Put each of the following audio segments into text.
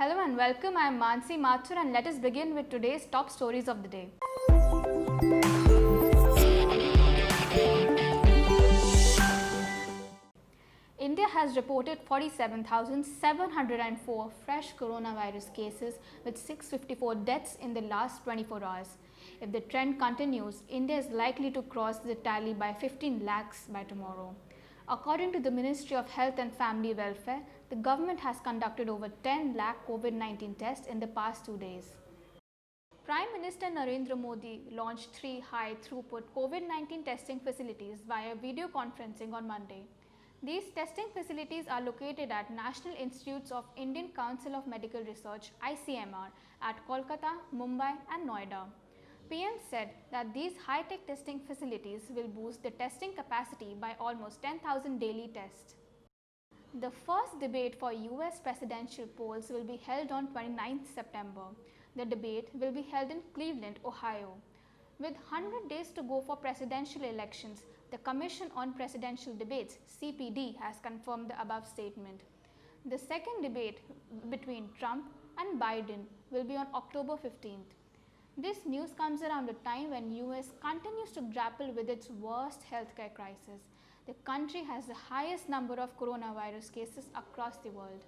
Hello and welcome. I am Mansi Mathur and let us begin with today's top stories of the day. India has reported 47,704 fresh coronavirus cases with 654 deaths in the last 24 hours. If the trend continues, India is likely to cross the tally by 15 lakhs by tomorrow. According to the Ministry of Health and Family Welfare, the government has conducted over 10 lakh COVID-19 tests in the past 2 days. Prime Minister Narendra Modi launched 3 high-throughput COVID-19 testing facilities via video conferencing on Monday. These testing facilities are located at National Institutes of Indian Council of Medical Research (ICMR) at Kolkata, Mumbai and Noida. PM said that these high-tech testing facilities will boost the testing capacity by almost 10,000 daily tests. The first debate for US presidential polls will be held on 29th September. The debate will be held in Cleveland, Ohio. With 100 days to go for presidential elections, the Commission on Presidential Debates (CPD) has confirmed the above statement. The second debate between Trump and Biden will be on October 15th. This news comes around a time when US continues to grapple with its worst healthcare crisis. The country has the highest number of coronavirus cases across the world.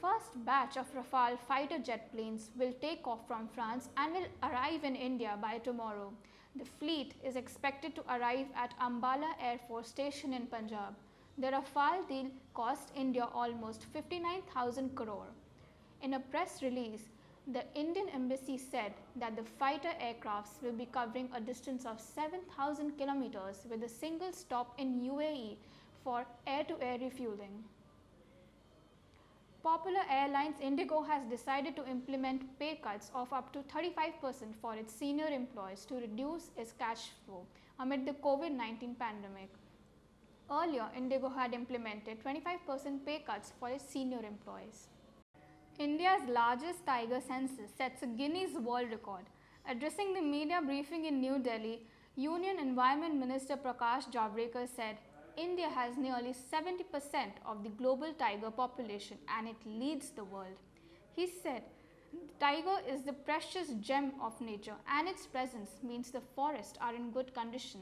First batch of Rafale fighter jet planes will take off from France and will arrive in India by tomorrow. The fleet is expected to arrive at Ambala Air Force Station in Punjab. The Rafale deal cost India almost 59,000 crore. In a press release, the Indian embassy said that the fighter aircrafts will be covering a distance of 7,000 kilometers with a single stop in UAE for air-to-air refueling. Popular Airlines Indigo has decided to implement pay cuts of up to 35% for its senior employees to reduce its cash flow amid the COVID-19 pandemic. Earlier, Indigo had implemented 25% pay cuts for its senior employees. India's largest tiger census sets a Guinness World Record. Addressing the media briefing in New Delhi, Union Environment Minister Prakash Javadekar said, India has nearly 70% of the global tiger population and it leads the world. He said, tiger is the precious gem of nature and its presence means the forests are in good condition.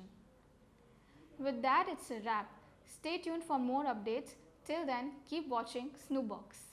With that, it's a wrap. Stay tuned for more updates. Till then, keep watching Snoopbox.